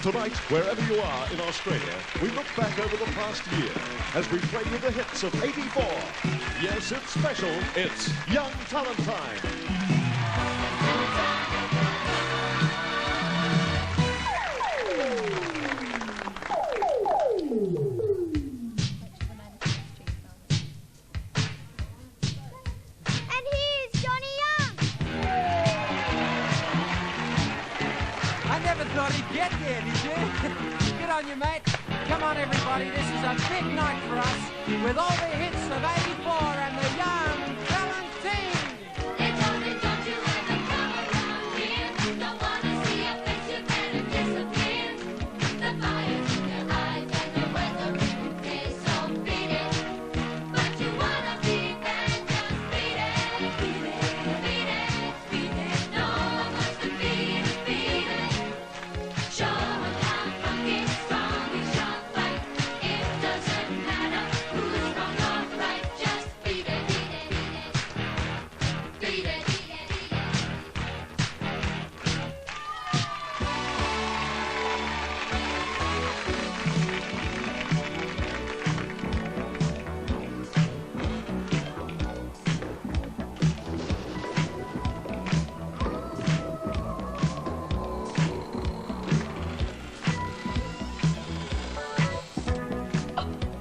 Tonight, wherever you are in Australia, we look back over the past year as we play you the hits of '84. Yes, it's special. It's Young Talent Time. Thought he'd get there, did you? Good on you, mate. Come on, everybody. This is a big night for us with all the hits of '84 and the Young Talent Team. They told you when they come around here. Don't want to see a face, you better disappear. The fire's in your eyes and the weather is so beat it. But you want to be bad, just beat it. Beat it, beat it, beat it. No one wants to beat it. Show 'em how funky, strong is your fight. It doesn't matter who's wrong or right. Just beat it, beat it, beat it, beat it, beat it, beat it.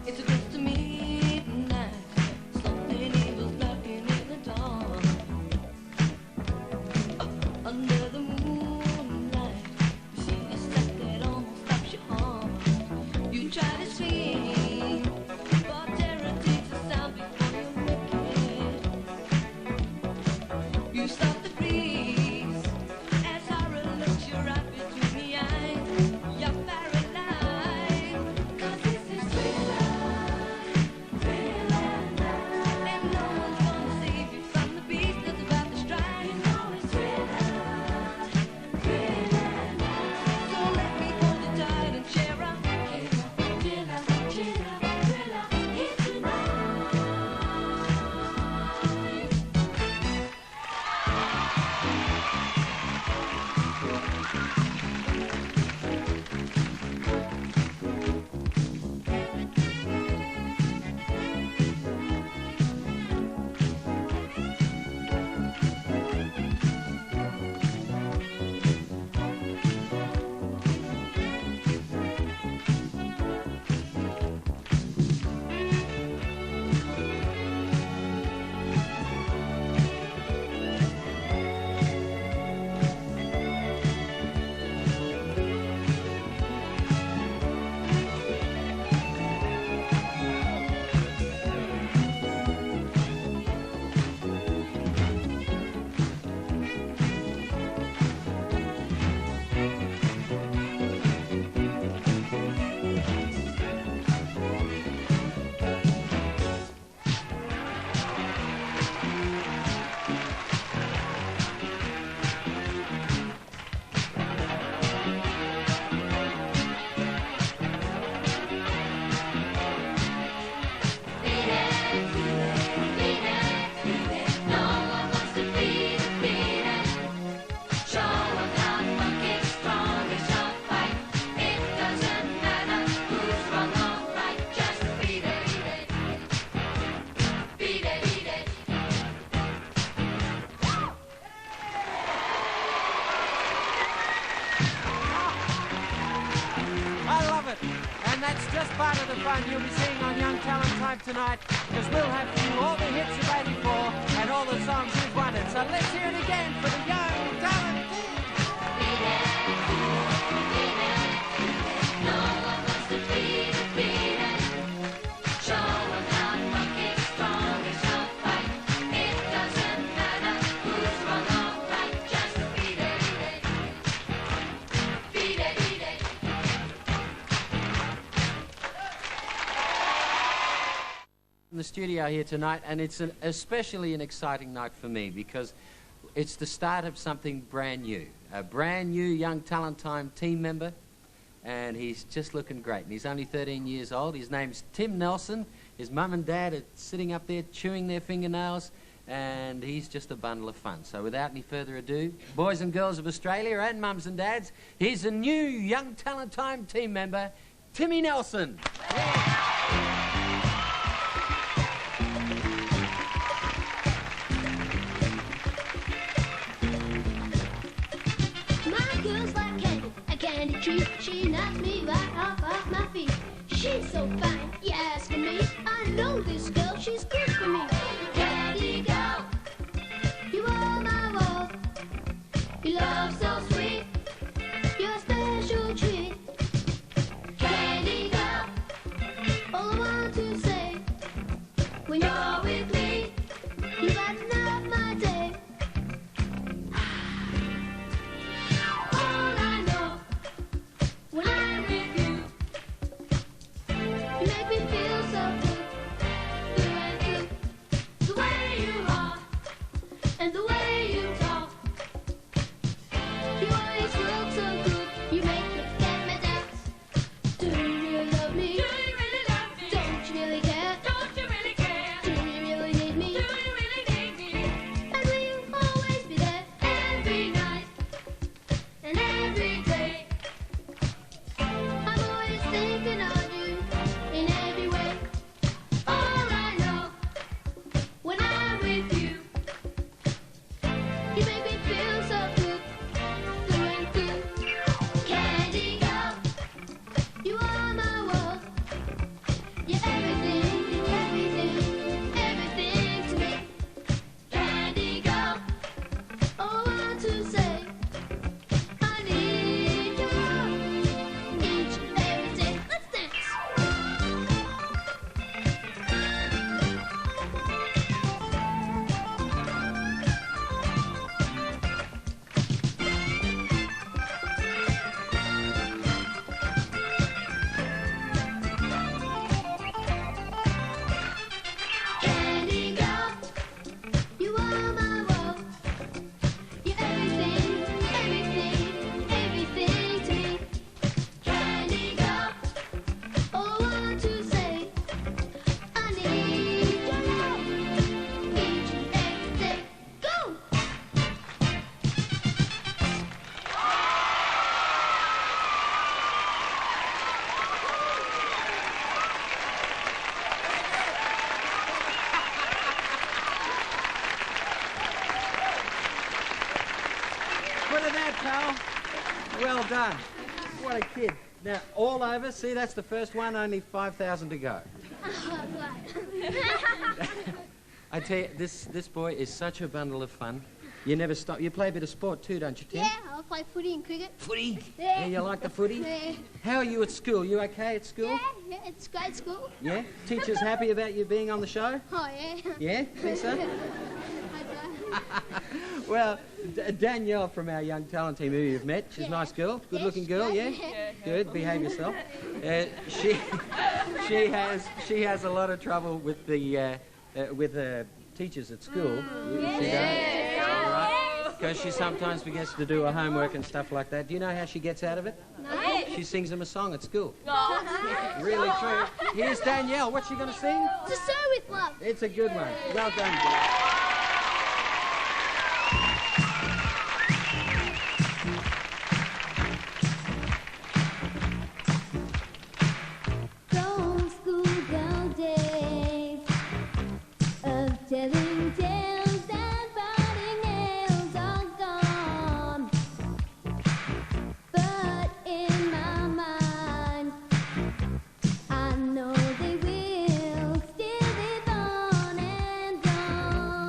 It's close to midnight. Something evil's lurking in the dark. Under the moonlight, you see a sight that almost stops your heart. You try to scream, but terror takes a sound before you make it. You start to freeze as horror looks you right between the eyes. You're paralyzed, 'cause this is thriller, thriller night. And no one's gonna save you from the beast that's about to strike. You know it's thriller, thriller night. So let me hold you tight and share a thriller, thriller, thriller, here tonight. I love it. And that's just part of the fun you'll be seeing on Young Talent Time tonight, because we'll have for you all the hits of '84 and all the songs you've wanted. So let's hear it again for the Young Talent Team. No one wants to beat it, beat it. Show 'em how funky, strong is your fight. It doesn't matter who's wrong or right. Just beat it, beat it, beat it. In the studio here tonight, and it's especially an exciting night for me because it's the start of something brand new. A brand new Young Talent Time team member, and he's just looking great. And he's only 13 years old. His name's Tim Nelson. His mum and dad are sitting up there chewing their fingernails, and he's just a bundle of fun. So without any further ado, boys and girls of Australia and mums and dads, here's a new Young Talent Time team member, Timmy Nelson. My girl's like candy, a candy treat. She knocks me right off my feet. She's so fine, you asking me. I know this girl, she's good for me. Candy girl, you are my world. Your love so sweet, you're a special treat. Candy girl, all I want to say, when you're with me, you brighten up my day. All I know, when I'm with you, you make me feel so good, through and through. The way you are, and the way you talk, you always look so good. You make me get my dance. Do you really love me? Do you really love me? Don't you really care? Don't you really care? Do you really need me? Do you really need me? And will you always be there every night and every day? I'm always thinking of you in every way. All I know, when I'm with you, you make me feel so good, through and through. Candy girl, you are my world. You're everything, everything, everything to me. Candy girl, all I want to say, I need your love each and every day. Let's dance. Candy girl, you are my world. You're everything, everything, everything to me. Candy girl, all I want to say, I need your love each and every day. Go! Look at that, pal. Well done. What a kid. Now, all over. See, that's the first one. Only 5,000 to go. I tell you, this boy is such a bundle of fun. You never stop. You play a bit of sport too, don't you, Tim? Yeah, I'll play footy and cricket. Footy? Yeah. You like the footy? Yeah. How are you at school? You okay at school? Yeah, it's great school. Yeah? Teachers happy about you being on the show? Oh, yeah. Yeah? Think so? Okay. Well, Danielle from our Young Talent team who you've met, she's a Yeah. nice girl, good-looking Yes, girl, great. yeah? Yeah. Good, behave yourself. She has a lot of trouble with the teachers at school. She does. Because she sometimes forgets to do her homework and stuff like that. Do you know how she gets out of it? No. She sings them a song at school. Really true. Here's Danielle. What's she going to sing? To Sew with Love. It's a good one. Well done, girl. From school girl days of telling tales and biting nails are gone, but in my mind I know they will still live on and on.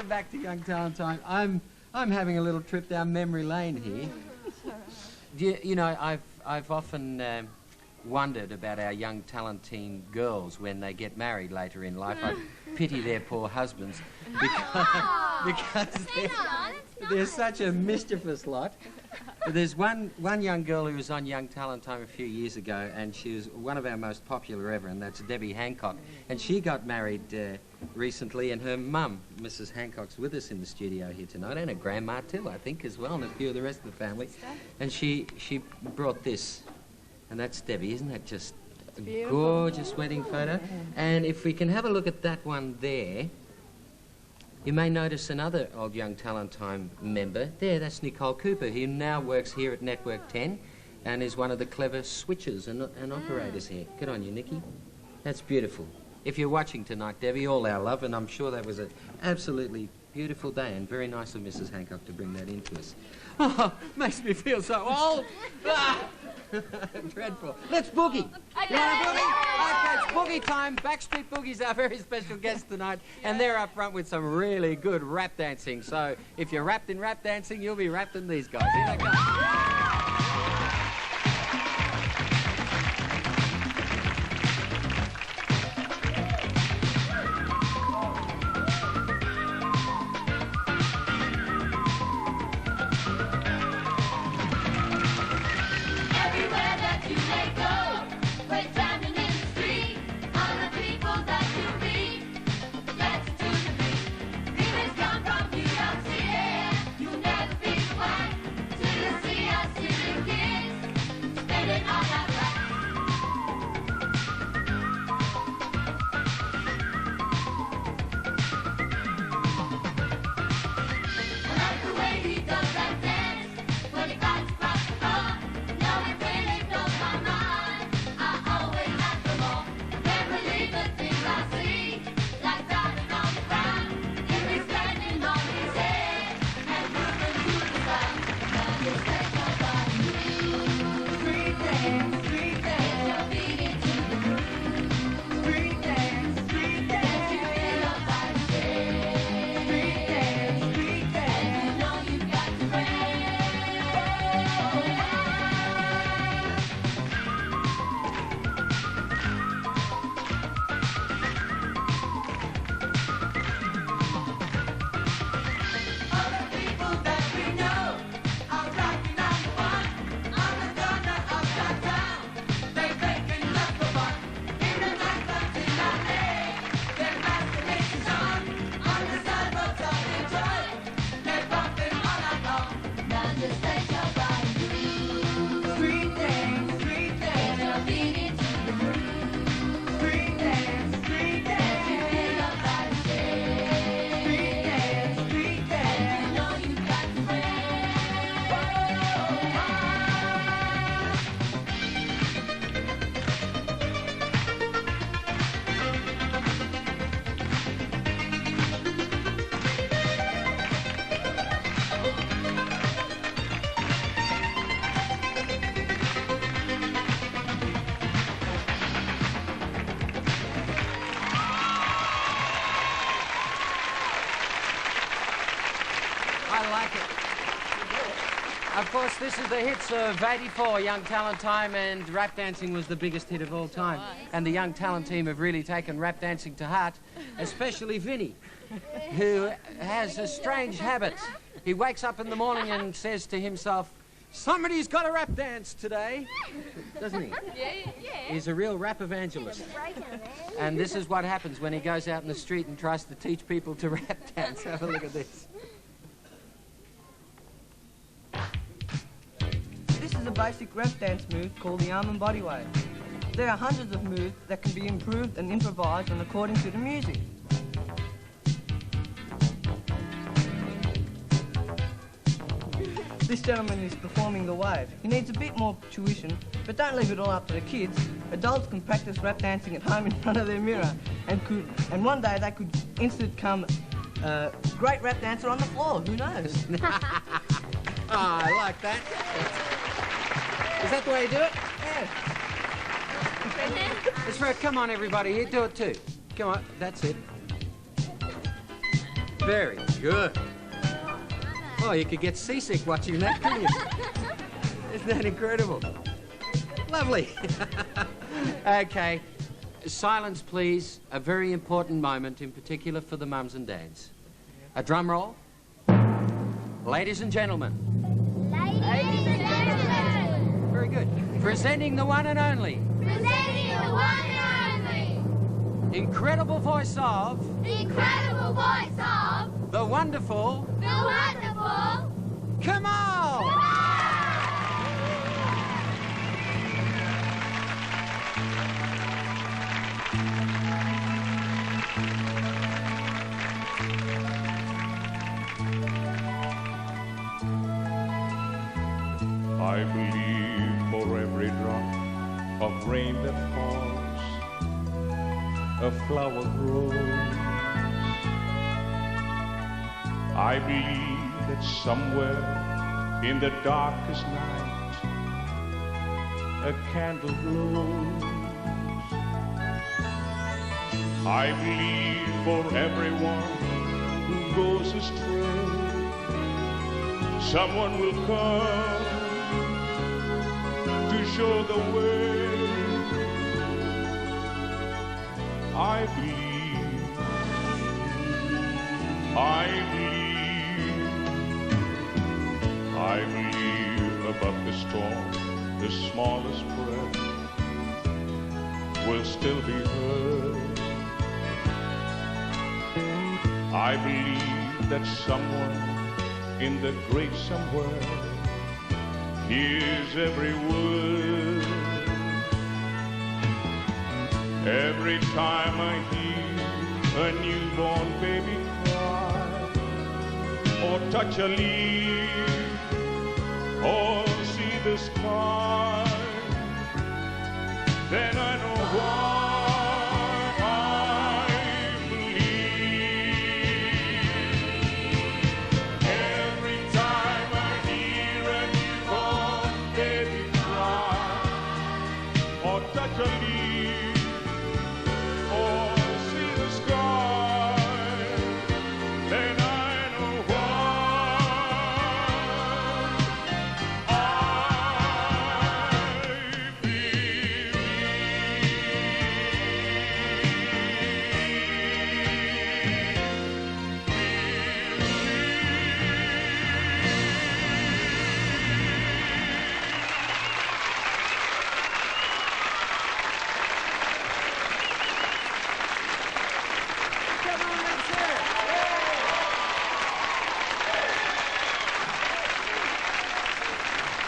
welcome back to Young Talent Time. I'm having a little trip down memory lane here. You know, I've often wondered about our young talent team girls when they get married later in life. I pity their poor husbands because they're such a mischievous lot. There's one young girl who was on Young Talent Time a few years ago, and she was one of our most popular ever, and that's Debbie Hancock. And she got married recently, and her mum, Mrs. Hancock's with us in the studio here tonight, and her grandma too, I think, as well, and a few of the rest of the family. And she brought this, and that's Debbie. Isn't that just a gorgeous wedding photo? And if we can have a look at that one there, you may notice another old Young Talent Time member. There, that's Nicole Cooper, who now works here at Network 10 and is one of the clever switchers and operators here. Good on you, Nikki. That's beautiful. If you're watching tonight, Debbie, all our love, and I'm sure that was an absolutely beautiful day, and very nice of Mrs. Hancock to bring that in to us. Oh, makes me feel so old. Ah. Dreadful. Let's boogie. You want to boogie? Okay, it's boogie time. Backstreet Boogie's our very special guest tonight, and they're up front with some really good rap dancing. So if you're wrapped in rap dancing, you'll be wrapped in these guys. Here they go. Everywhere that you may go, we're jamming in the street. All the people that you meet, dancing to the beat. Dreamers come from New York City. You'll never be the one till you see us sitting kids, spinning all our life. I like the way he does that dance when he glides across the floor. No, it really blows my mind. I always like the more. Can't believe the things I see, like driving on the ground. If he's standing on his head and moving to the side, now just take your body. Street dance, get your feet into the groove. Street dance, let you feel your body shake. Street dance, and you know you've got to break. All the people that we know are rocking on the one on the corner of downtown. They're making love for fun in the nightclubs in LA. Their masturation's on the sidewalks of Detroit. They're bumping all night long. Now just let your body move. Street dance, get your feet into the groove. Street dance, let you feel your body shake. Street dance, and you know you've got to break. I like it. Of course, this is the hits of '84, Young Talent Time, and rap dancing was the biggest hit of all time. And the Young Talent team have really taken rap dancing to heart, especially Vinny, who has a strange habit. He wakes up in the morning and says to himself, "Somebody's got a rap dance today," doesn't he? He's a real rap evangelist. And this is what happens when he goes out in the street and tries to teach people to rap dance. Have a look at this. This is a basic rap dance move called the arm and body wave. There are hundreds of moves that can be improved and improvised and according to the music. This gentleman is performing the wave. He needs a bit more tuition, but don't leave it all up to the kids. Adults can practice rap dancing at home in front of their mirror, and one day they could instantly become a great rap dancer on the floor. Who knows? Oh, I like that. Is that the way you do it? Yeah. That's right. Come on, everybody. Here, do it too. Come on. That's it. Very. Good. Oh, you could get seasick watching that, couldn't you? Isn't that incredible? Lovely. Okay. Silence, please. A very important moment, in particular for the mums and dads. A drum roll. Ladies and gentlemen. Ladies and gentlemen, Very good. Presenting the one and only. presenting the one and only, Incredible voice of. the incredible voice of The wonderful. the wonderful Kamahl. I believe for every drop of rain that falls, a flower grows. I believe that somewhere in the darkest night, a candle glows. I believe for everyone who goes astray, someone will come to show the way. I believe, I believe above the storm, the smallest breath will still be heard. I believe that someone in the great somewhere hears every word. Every time I hear a newborn baby cry, or touch a leaf, or see the sky, then I know why.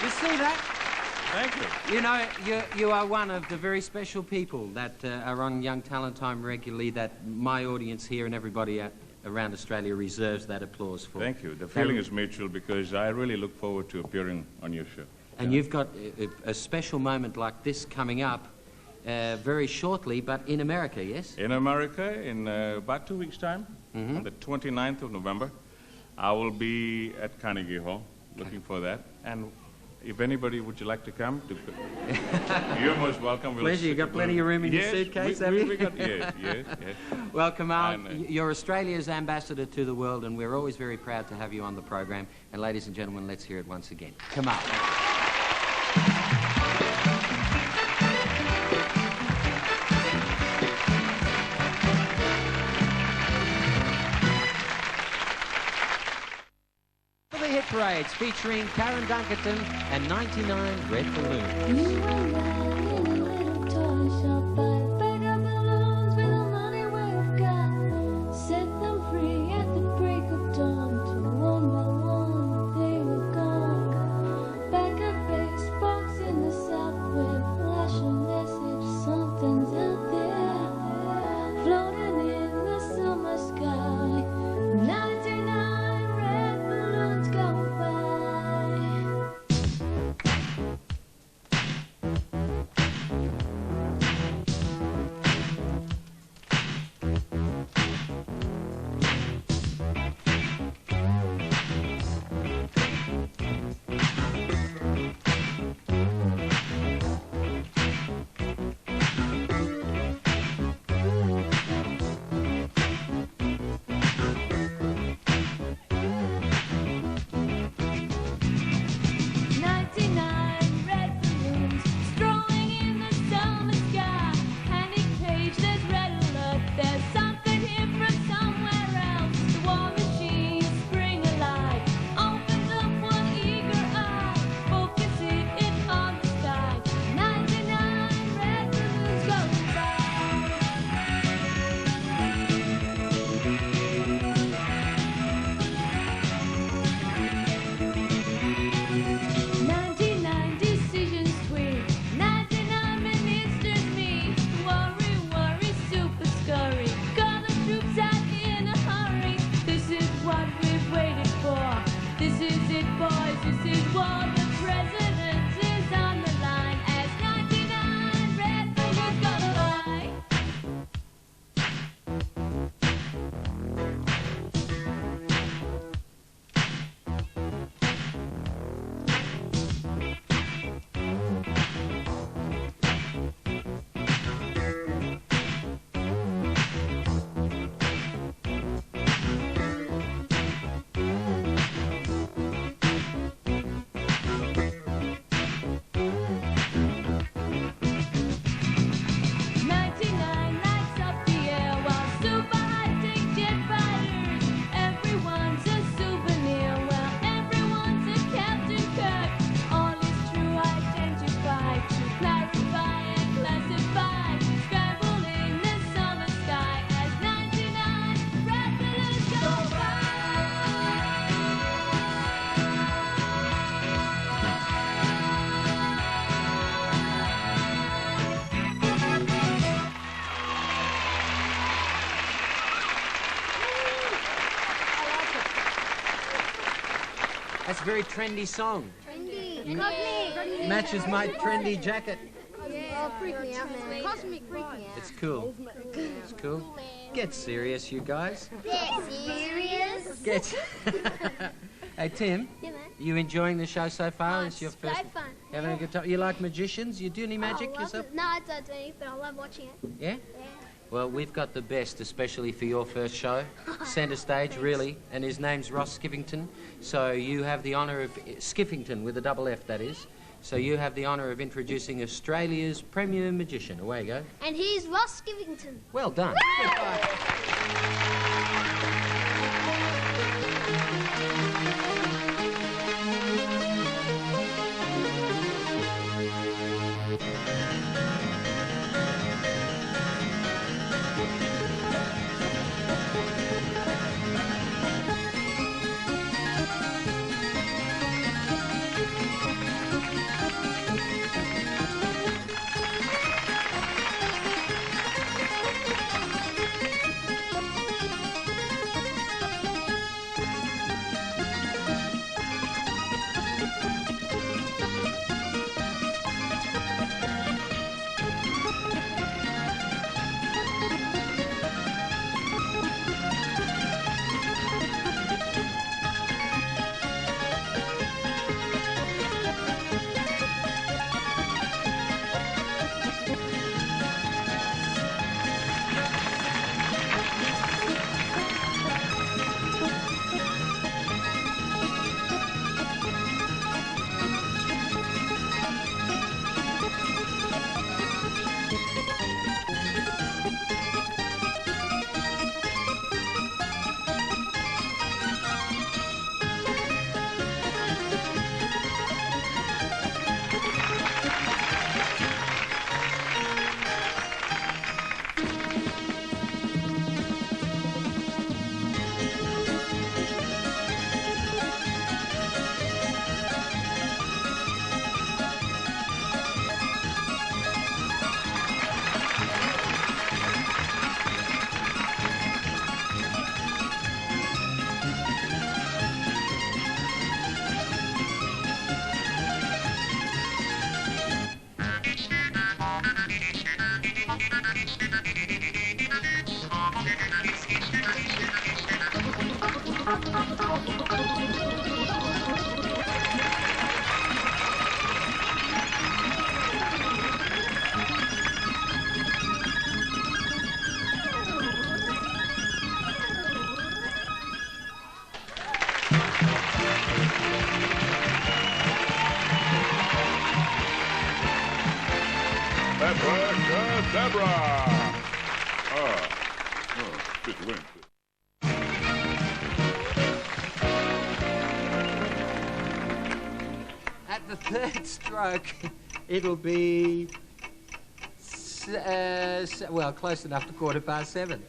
You see that? Thank you. You know, you are one of the very special people that are on Young Talent Time regularly, that my audience here and everybody around Australia reserves that applause for. Thank you. The feeling is mutual because I really look forward to appearing on your show. And you've got a special moment like this coming up very shortly, but in America, yes? In America, in about 2 weeks' time, on the 29th of November, I will be at Carnegie Hall looking for that. And if anybody would you like to come, you're most welcome. Pleasure. You got plenty of room in your suitcase, have you? We got, yes. Well, Kamahl, And, you're Australia's ambassador to the world, and we're always very proud to have you on the program. And ladies and gentlemen, let's hear it once again. Kamahl. The Hit Parades featuring Karen Dunkerton and 99 Red Balloons. You and I in a little toy shop, buy bag of balloons with the money we've got. Set them free at the break of dawn. Till one by one they were gone. Back at base box in the south wind, flash a message, something's out there, floating in the summer sky. 99 red balloons go by. That's a very trendy song. Trendy. Cosmic. Matches my trendy jacket. Yeah. Oh, freak me out, man. Cosmic freak me out. It's cool. It's cool. Get serious, you guys. Get serious? Get. Hey, Tim. Yeah, man. You enjoying the show so far? Oh, It's your it's first. so fun. Having a good time. You like magicians? You do any magic I love yourself? it. No, I don't do any, but I love watching it. Yeah? Yeah. Well, we've got the best, especially for your first show. Centre stage, really. And his name's Ross Skiffington. So you have the honour of... Skiffington, with a double F, that is. So you have the honour of introducing Australia's premier magician. Away you go. And here's Ross Skivington. Well done. Abracadabra! Bit went. At the third stroke, it'll be... well, close enough to 7:15.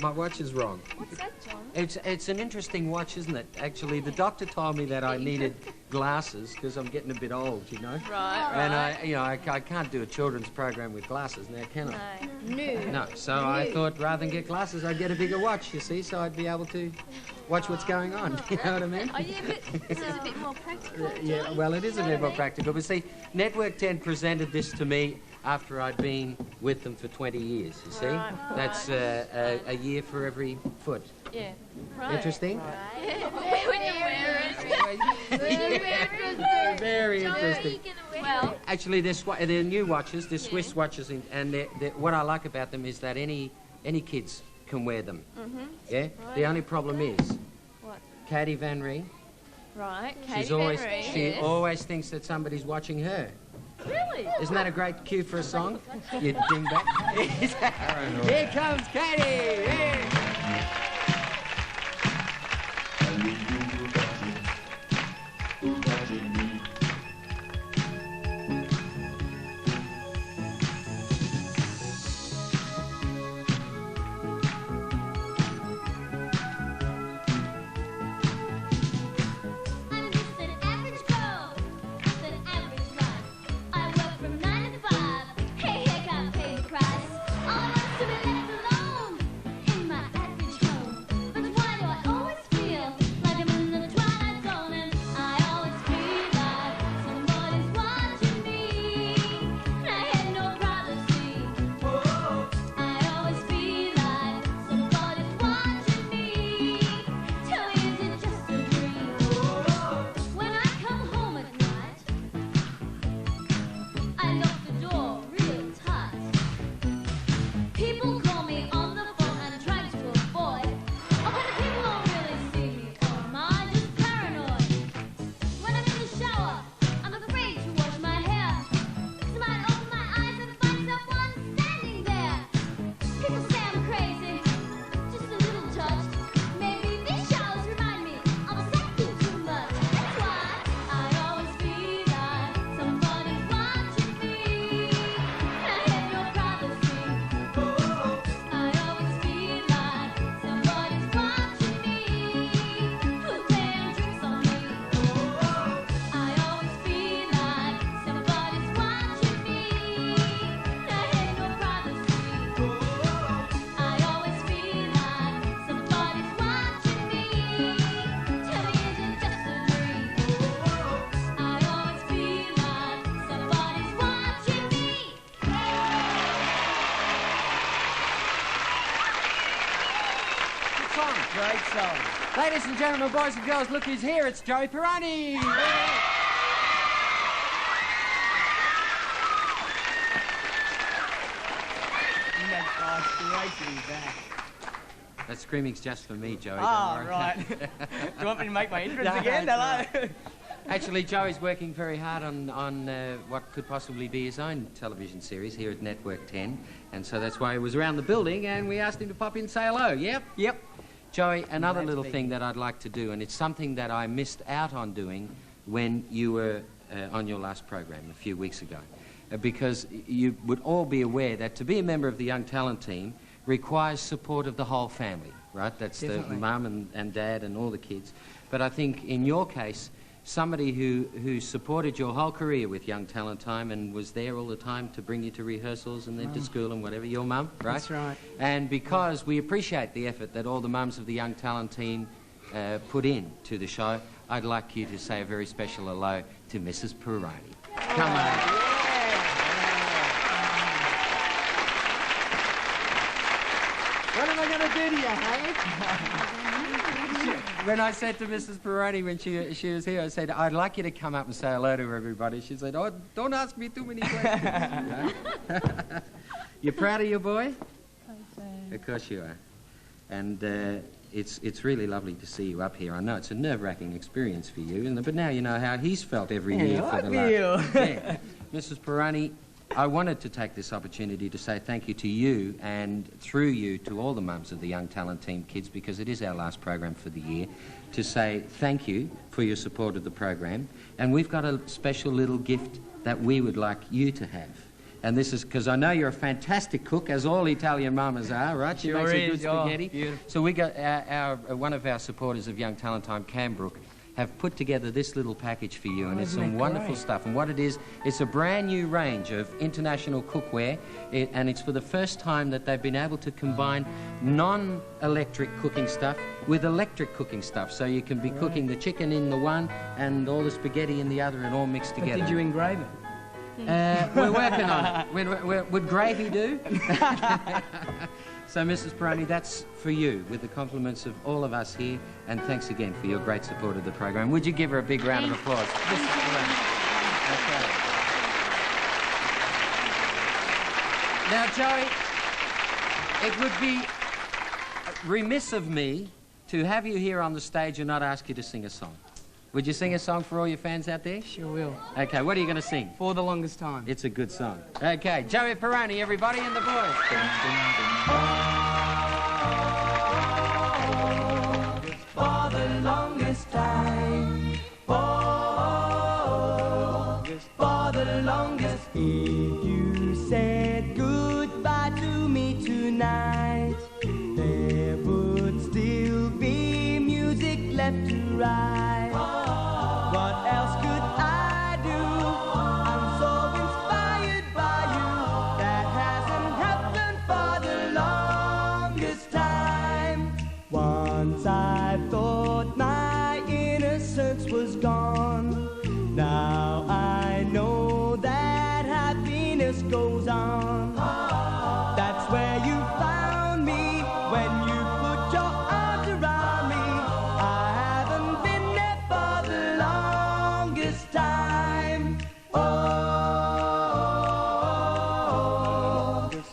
My watch is wrong. What's that, John? It's an interesting watch, isn't it? Actually, the doctor told me that I needed glasses because I'm getting a bit old, you know. Right, And I can't do a children's program with glasses now, can I? No. No. So I thought rather than get glasses, I'd get a bigger watch. You see, so I'd be able to watch what's going on. You know what I mean? Oh, yeah, but this is a bit more practical. Yeah. Well, it is a bit more practical. But see, Network 10 presented this to me after I'd been with them for 20 years. You see, Right. that's a year for every foot. Yeah. Right. Interesting. When you wear it. Very interesting. Well, Actually, they're new watches. They're Swiss watches, and what I like about them is that any kids can wear them. Yeah. The only problem is, what? Katie Van Ree. Right. She Katie always thinks that somebody's watching her. Really? Isn't that a great cue for a song? You dingbat. Here comes Katie. Yeah. I'm just an average girl with an average life. I work from 9 to 5. Hey, I can't pay the price. I want to be left alone in my song. Ladies and gentlemen, boys and girls, look who's here. It's Joey Pirani. That screaming's just for me, Joey. Oh, Don't worry. right. Do you want me to make my entrance No, again? that's Hello? Actually, Joey's working very hard on what could possibly be his own television series here at Network 10, and so that's why he was around the building, and we asked him to pop in and say hello. Yep? Yep. Joey, another Glad to little be thing here. that I'd like to do, and it's something that I missed out on doing when you were on your last program a few weeks ago, because you would all be aware that to be a member of the Young Talent Team requires support of the whole family, right? That's Definitely. the mum and dad and all the kids. But I think in your case, somebody who supported your whole career with Young Talent Time and was there all the time to bring you to rehearsals and then to school and whatever, your mum, right? That's right. And because we appreciate the effort that all the mums of the Young Talent Team put in to the show, I'd like you to say a very special hello to Mrs. Pirani. Come on. What am I going to do to you, hey? When I said to Mrs. Pirani when she was here, I said, I'd like you to come up and say hello to everybody. She said, oh, don't ask me too many questions. You proud of your boy? Of course you are. And it's really lovely to see you up here. I know it's a nerve-wracking experience for you, but now you know how he's felt every year for the last... Yeah. Mrs. Pirani, I wanted to take this opportunity to say thank you to you and through you to all the mums of the Young Talent Team kids, because it is our last program for the year, to say thank you for your support of the program. And we've got a special little gift that we would like you to have. And this is because I know you're a fantastic cook, as all Italian mamas are, right? She Sure makes a good is, oh, spaghetti. beautiful. So we got one of our supporters of Young Talent Time, Cambrook, have put together this little package for you, and it's isn't some it wonderful great? stuff. And what it is, it's a brand new range of international cookware, and it's for the first time that they've been able to combine non-electric cooking stuff with electric cooking stuff. So you can be cooking the chicken in the one and all the spaghetti in the other, and all mixed But together. did you engrave it? We're working on it. Would gravy do? So, Mrs. Pirani, that's for you, with the compliments of all of us here, and thanks again for your great support of the program. Would you give her a big round of applause? Mrs. Pirani. Okay. Now, Joey, it would be remiss of me to have you here on the stage and not ask you to sing a song. Would you sing a song for all your fans out there? Sure will. Okay, what are you going to sing? For the longest time. It's a good song. Okay, Joey Pirani, everybody, and the boys. For the longest time. For the longest. If you said goodbye to me tonight, there would still be music left to write. What else could I do? I'm so inspired by you. That hasn't happened for the longest time. Once I thought my innocence was gone. Now I know that happiness goes on. That's where you found me when you put your arms around me. I haven't been there for the longest time. Oh,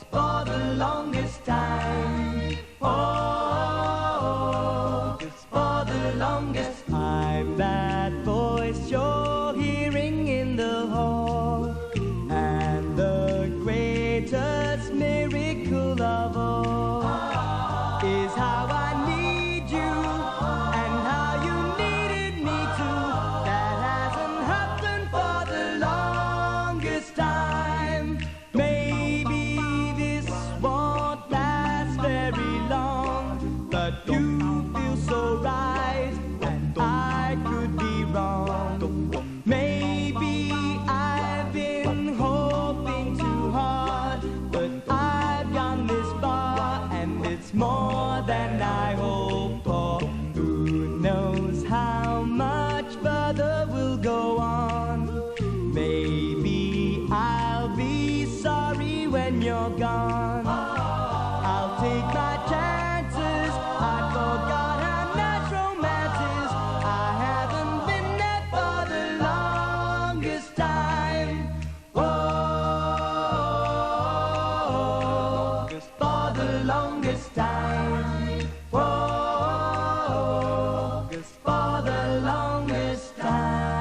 for the longest time. Oh, for the longest. I'm that voice you're hearing in the hall, and the greatest miracle of all is how I need you and how you needed me too. That hasn't happened for the longest time. Maybe this won't last very long, but you feel so right, and I could be longest time.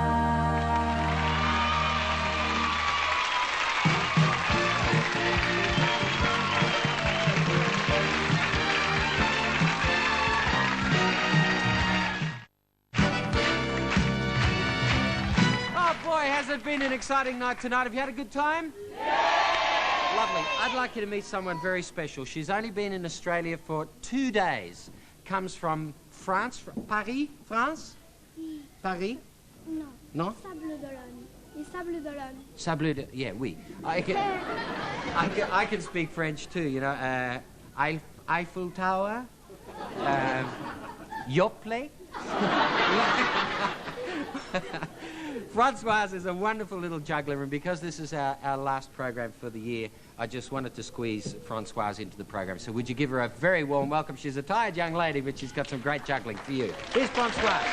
Oh boy, has it been an exciting night tonight. Have you had a good time? Yeah! Lovely. I'd like you to meet someone very special. She's only been in Australia for 2 days. Comes from France, Paris, France? Paris? Non. No? Sable d'Olonne. Les Sables d'Olonne. Sable de... Yeah, oui. I can speak French too, you know. Eiffel Tower. Yoplait. Francoise is a wonderful little juggler, and because this is our last program for the year, I just wanted to squeeze Francoise into the program. So would you give her a very warm welcome? She's a tired young lady, but she's got some great juggling for you. Here's Francoise.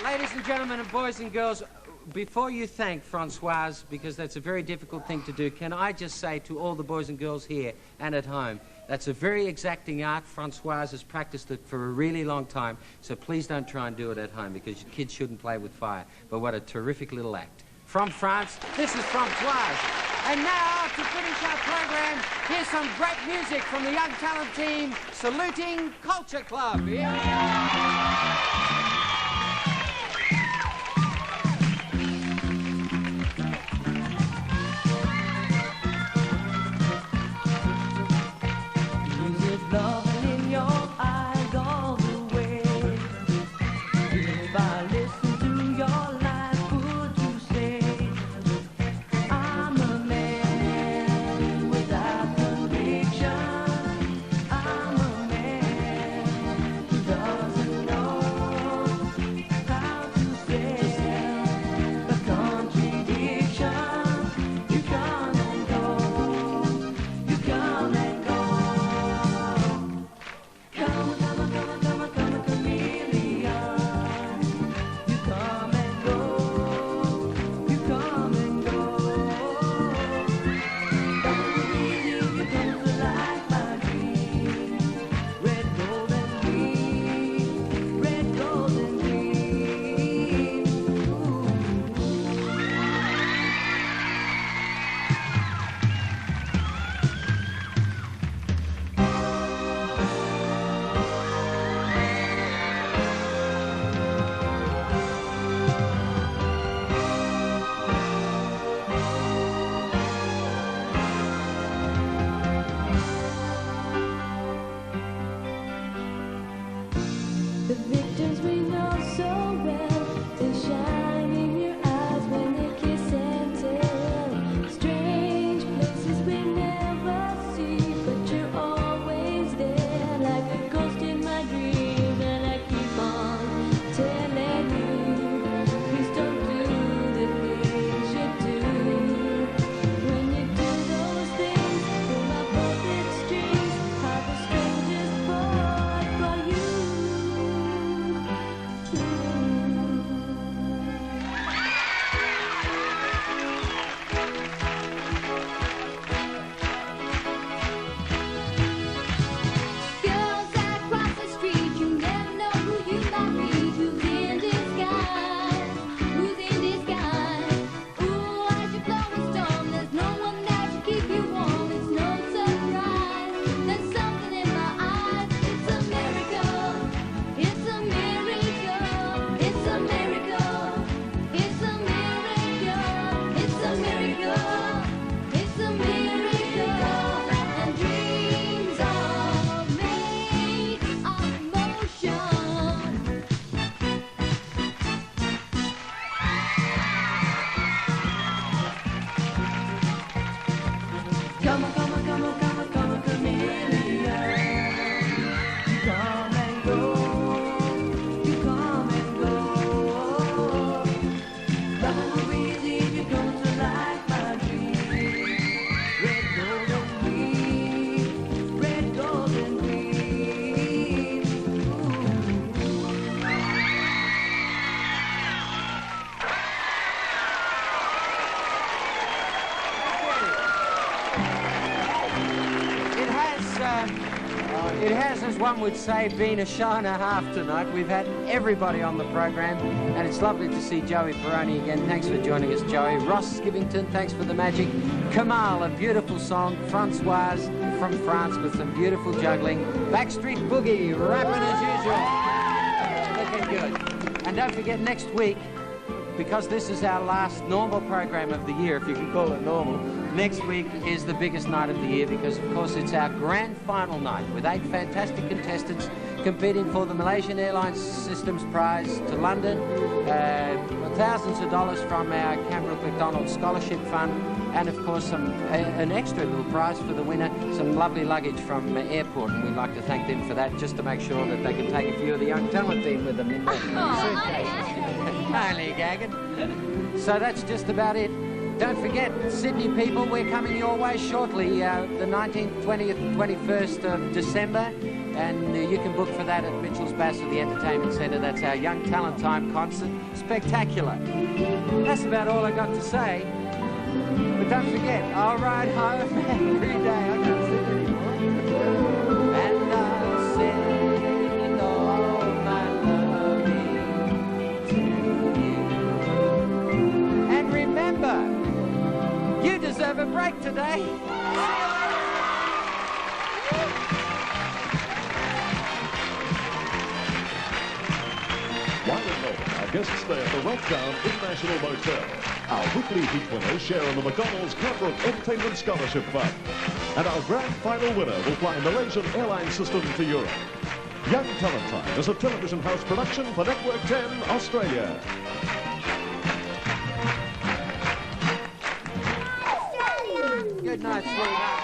Ladies and gentlemen and boys and girls, before you thank Francoise, because that's a very difficult thing to do, can I just say to all the boys and girls here and at home, that's a very exacting art. Francoise has practiced it for a really long time, so please don't try and do it at home, because kids shouldn't play with fire. But what a terrific little act. From France, this is Francoise. And now, to finish our program, here's some great music from the Young Talent Team, Saluting Culture Club. Yeah. Loving in your eyes all the way. If I listen to your life, would you say I'm a man without conviction? I'm a man who doesn't know The victims we know so well, they shine in your eyes when they kiss and tell. Strange places we never see, but you're always there, like a ghost in my dreams, and I keep on telling you, please don't do the things you do. When you do those things, pull my puppet strings, how the strangest part for you. Girls across the street, you never know who you might meet. Who's in disguise? Who's in disguise? Ooh, as you blow a storm, there's no one there to keep you warm. It's no surprise. There's something in my eyes. It's a miracle. It's a miracle. It's a miracle. It's a miracle. It's a miracle. It's a miracle. And dreams are made of motion. Come on, come on, come on, come on, come on, chameleon. You come and go. You come and go. Loving will be easy if you come to like my dream. Red golden dream, red golden dream. It has, as one would say, been a show and a half tonight. We've had everybody on the program, and it's lovely to see Joey Peroni again. Thanks for joining us, Joey. Ross Skivington, thanks for the magic. Kamahl, a beautiful song. Francoise from France with some beautiful juggling. Backstreet Boogie, rapping as usual. Looking good. And don't forget, next week, because this is our last normal program of the year, if you can call it normal, next week is the biggest night of the year because, of course, it's our grand final night with 8 fantastic contestants competing for the Malaysian Airlines Systems Prize to London, thousands of dollars from our Cameron McDonald Scholarship Fund, and, of course, an extra little prize for the winner, some lovely luggage from airport, and we'd like to thank them for that, just to make sure that they can take a few of the young talent team with them in their suitcases. Only gagging. So that's just about it. Don't forget, Sydney people, we're coming your way shortly, the 19th, 20th, 21st of December, and you can book for that at Mitchell's Bass at the Entertainment Centre. That's our Young Talent Time concert. Spectacular. That's about all I got to say. But don't forget, I'll ride home every day. I can't sing anymore. And I'll send all my loving to you. And remember, you deserve a break today. While in Melbourne, our guests stay at the Rockdown International Motel. Our weekly heat winners share in the McDonald's Cranbrook Entertainment Scholarship Fund. And our grand final winner will fly Malaysian Airlines System to Europe. Young Talent Time is a television house production for Network 10 Australia. Good night, sweetheart.